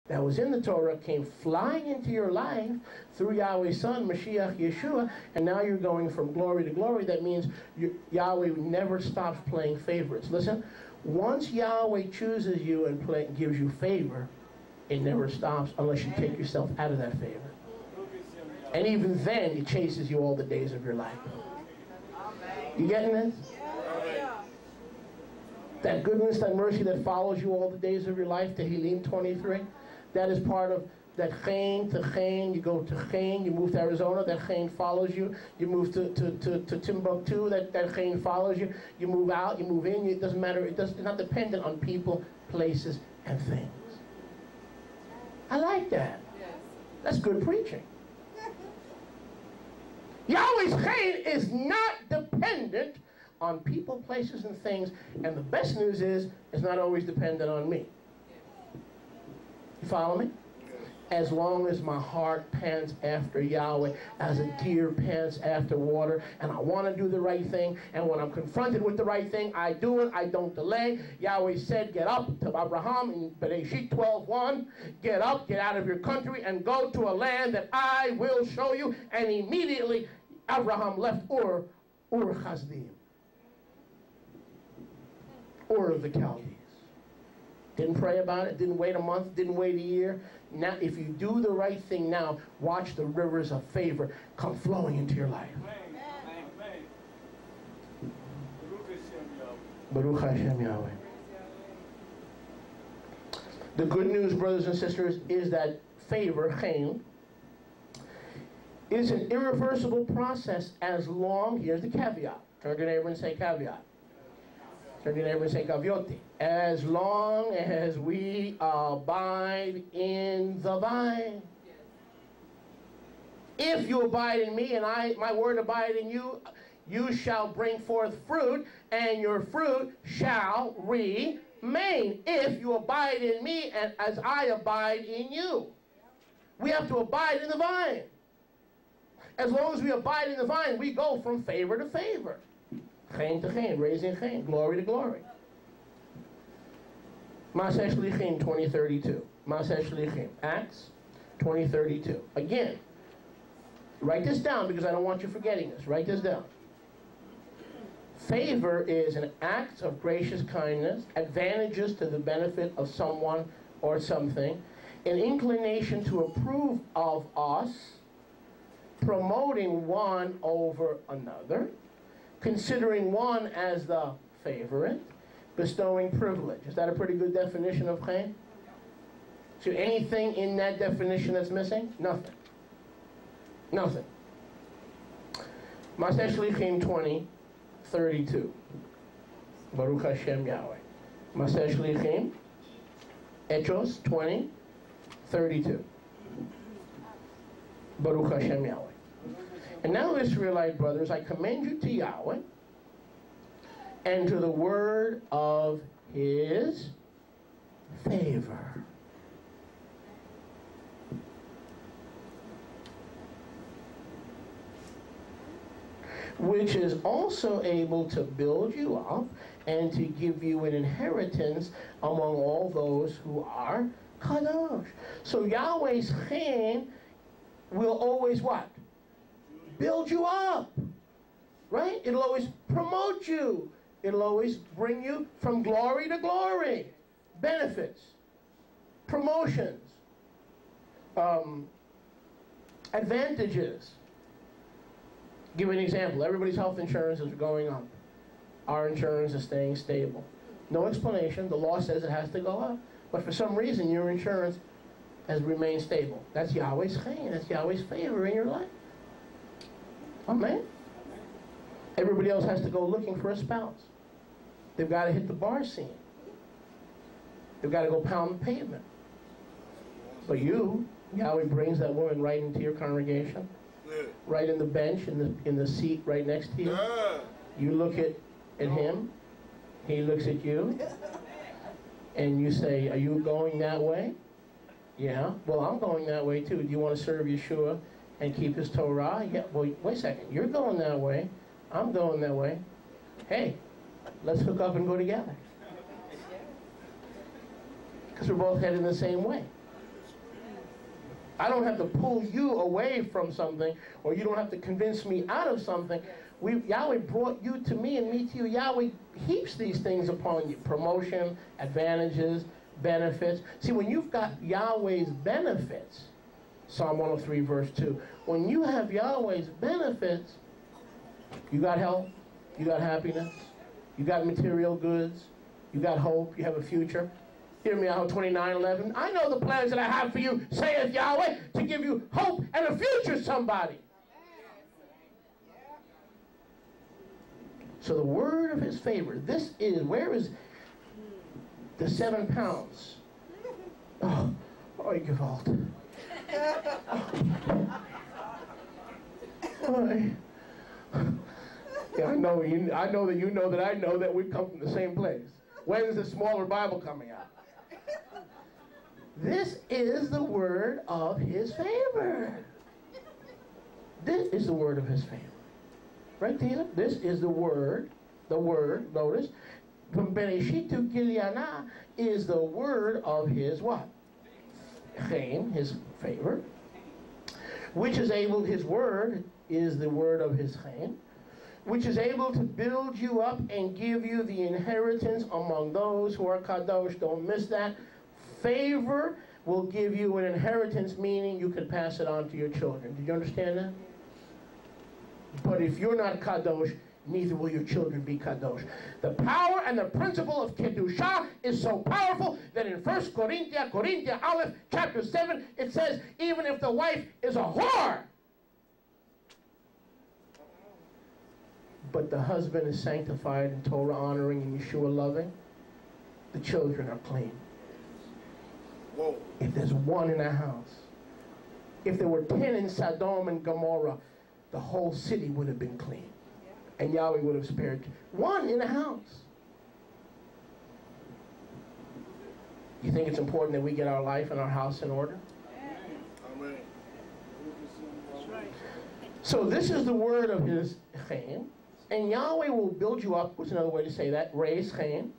that was in the Torah came flying into your life through Yahweh's Son, Mashiach Yeshua, and now you're going from glory to glory. That means Yahweh never stops playing favorites. Listen, once Yahweh chooses you and gives you favor, it never stops unless you take yourself out of that favor. And even then, it chases you all the days of your life. You getting this? That goodness, that mercy that follows you all the days of your life, Tehillim 23, that is part of that Chen to Chen. You go to Chen, you move to Arizona, that Chen follows you. You move to Timbuktu, that Chen follows you. You move out, you move in, it doesn't matter, it's not dependent on people, places, and things. I like that. Yes. That's good preaching. Yahweh's Chen is not dependent on people, places, and things. And the best news is, it's not always dependent on me. You follow me? As long as my heart pants after Yahweh, as a deer pants after water, and I want to do the right thing, and when I'm confronted with the right thing, I do it, I don't delay. Yahweh said, get up to Abraham in Bereshit 12:1, get up, get out of your country, and go to a land that I will show you. And immediately, Abraham left Ur Chasdim, Ur of the Chaldees. Didn't pray about it, didn't wait a month, didn't wait a year. Now, if you do the right thing now, watch the rivers of favor come flowing into your life. Amen. Baruch Hashem Yahweh. The good news, brothers and sisters, is that favor, Chen, is an irreversible process as long, here's the caveat. Turn to your neighbor and say caveat. Turn to your neighbor and say kavyoti. As long as we abide in the vine. Yes. If you abide in me and my word abide in you, you shall bring forth fruit, and your fruit shall remain. If you abide in me and as I abide in you. We have to abide in the vine. As long as we abide in the vine, we go from favor to favor. Chen to Chen, raising Chen, glory to glory. Maseh Shlichim 20:32. Maseh Shlichim, Acts 20:32. Again, write this down because I don't want you forgetting this. Write this down. Favor is an act of gracious kindness, advantages to the benefit of someone or something, an inclination to approve of us, promoting one over another, considering one as the favorite, bestowing privilege. Is that a pretty good definition of Chen? So anything in that definition that's missing? Nothing. Nothing. Maseh Shlichim 20:32. Baruch Hashem Yahweh. Maseh Shlichim, Hechos 20:32. Baruch Hashem Yahweh. And now, Israelite brothers, I commend you to Yahweh and to the word of his favor. Which is also able to build you up and to give you an inheritance among all those who are kadosh. So Yahweh's Chen will always what? Build you up, right? It'll always promote you. It'll always bring you from glory to glory. Benefits, promotions, advantages. Give an example. Everybody's health insurance is going up. Our insurance is staying stable. No explanation. The law says it has to go up. But for some reason, your insurance has remained stable. That's Yahweh's Chen. That's Yahweh's favor in your life. Amen. Everybody else has to go looking for a spouse. They've got to hit the bar scene. They've got to go pound the pavement. But you, Yahweh brings that woman right into your congregation, right in the bench, in the seat right next to you. You look at him, he looks at you, and you say, are you going that way? Yeah. Well, I'm going that way too. Do you want to serve Yeshua and keep his Torah? Yeah. Well, wait a second. You're going that way. I'm going that way. Hey, let's hook up and go together. Because we're both heading the same way. I don't have to pull you away from something, or you don't have to convince me out of something. Yahweh brought you to me and me to you. Yahweh heaps these things upon you. Promotion, advantages, benefits. See, when you've got Yahweh's benefits, Psalm 103 verse 2, when you have Yahweh's benefits, you got health, you got happiness, you got material goods, you got hope, you have a future. Hear me out, 29:11. I know the plans that I have for you, saith Yahweh, to give you hope and a future, somebody. So the word of his favor, this is, where is the 7 pounds? Oh, gewalt. Yeah, I know that you know that I know that we come from the same place. When is the smaller Bible coming out? This is the word of his favor. This is the word of his favor. Right, Tina? This is the word, notice, from Bereshit to Gileana is the word of his what? Chen, his favor. Which is able, his word is the word of his Chen, which is able to build you up and give you the inheritance among those who are kadosh. Don't miss that. Favor will give you an inheritance, meaning you can pass it on to your children. Did you understand that? But if you're not kadosh, neither will your children be kadosh. The power and the principle of kedusha is so powerful that in 1 Corinthians Aleph, chapter 7, it says, even if the wife is a whore, but the husband is sanctified and Torah honoring and Yeshua loving, the children are clean. Whoa. If there's one in a house, if there were 10 in Sodom and Gomorrah, the whole city would have been clean. And Yahweh would have spared one in a house. You think it's important that we get our life and our house in order? Amen. So this is the word of his Chen. And Yahweh will build you up. What's another way to say that? Raise Chen.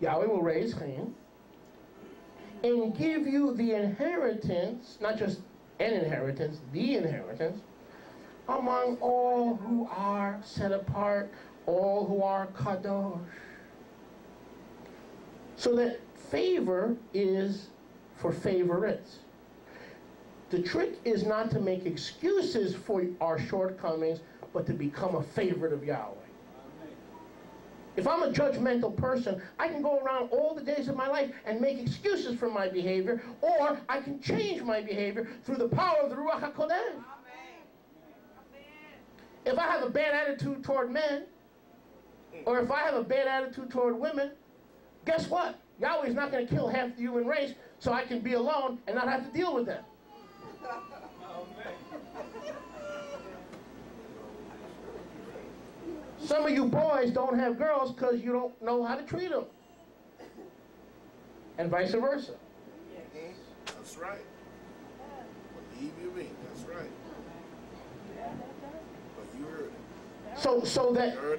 Yahweh will raise Chen. And give you the inheritance, not just an inheritance, the inheritance, among all who are set apart, all who are kadosh. So that favor is for favorites. The trick is not to make excuses for our shortcomings, but to become a favorite of Yahweh. If I'm a judgmental person, I can go around all the days of my life and make excuses for my behavior, or I can change my behavior through the power of the Ruach HaKodesh. If I have a bad attitude toward men, or if I have a bad attitude toward women, guess what? Yahweh's not going to kill half the human race so I can be alone and not have to deal with them. Some of you boys don't have girls because you don't know how to treat them. And vice versa. That's right. Believe you me, that's right. But you heard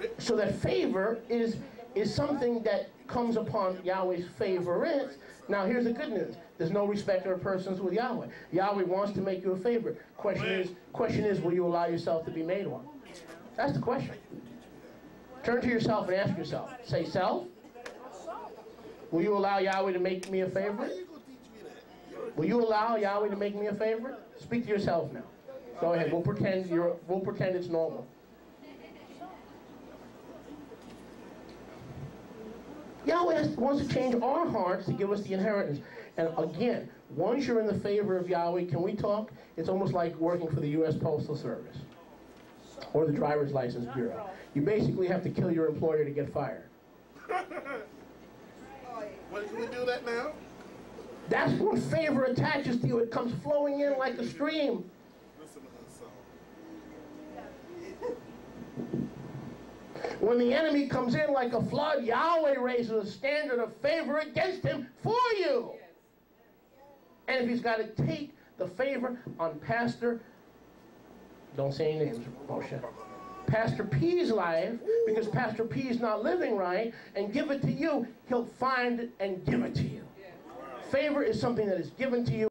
it. So that favor is something that comes upon Yahweh's favorites. Now here's the good news. There's no respecter of persons with Yahweh. Yahweh wants to make you a favorite. Question is, will you allow yourself to be made one? That's the question. Turn to yourself and ask yourself. Say, self, will you allow Yahweh to make me a favorite? Will you allow Yahweh to make me a favorite? Speak to yourself now. Go ahead. We'll pretend it's normal. Yahweh wants to change our hearts to give us the inheritance. And again, once you're in the favor of Yahweh, can we talk? It's almost like working for the U.S. Postal Service or the Driver's License Bureau. You basically have to kill your employer to get fired. When can we do that now? That's when favor attaches to you. It comes flowing in like a stream. Listen to that song. When the enemy comes in like a flood, Yahweh raises a standard of favor against him for you. And if he's got to take the favor on Pastor, don't say any names, Moshe, Pastor P's life, because Pastor P is not living right, and give it to you, he'll find it and give it to you. Favor is something that is given to you.